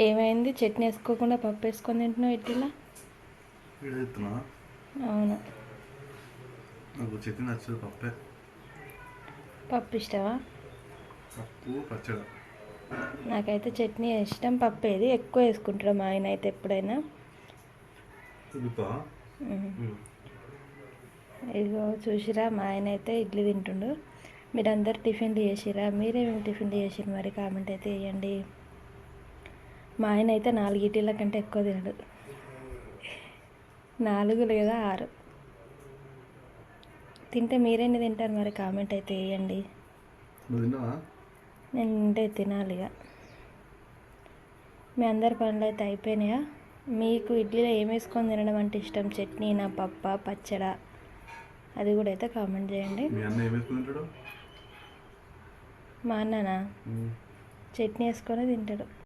ఏమైంది? చట్నీ వేసుకోకుండా పప్పు వేసుకొని తింటున్నావు ఇట్లా? అవును. నాకు చట్నీ నచ్చదు, పప్పే. పప్పు ఇష్టమా? పప్పు పచ్చడి. నాకైతే చట్నీ ఇష్టం. పప్పు ఏది ఎక్కువ వేసుకుంటాడు మా ఆయన అయితే ఎప్పుడైనా. ఇదిగో చూసిరా, మా ఆయన అయితే ఇడ్లీ తింటుండు. మీరందరు టిఫిన్లు చేసిరా? మీరేమేమి టిఫిన్లు చేసిరు మరి కామెంట్ అయితే వేయండి. మా ఆయన అయితే 4 ఇడ్లీల కంటే ఎక్కువ తినడు. 4 లేదా 6 తింటే మీరెన్ని తింటారు మరి కామెంట్ అయితే వేయండి. నేను తినాలి ఇక. మీ అందరి పనులు అయితే అయిపోయినాయా? మీకు ఇడ్లీలో ఏం వేసుకొని తినడం అంటే ఇష్టం? చట్నీనా, పప్పా, పచ్చడా? అది కూడా అయితే కామెంట్ చేయండి. మా అన్ననా చట్నీ వేసుకొని తింటాడు.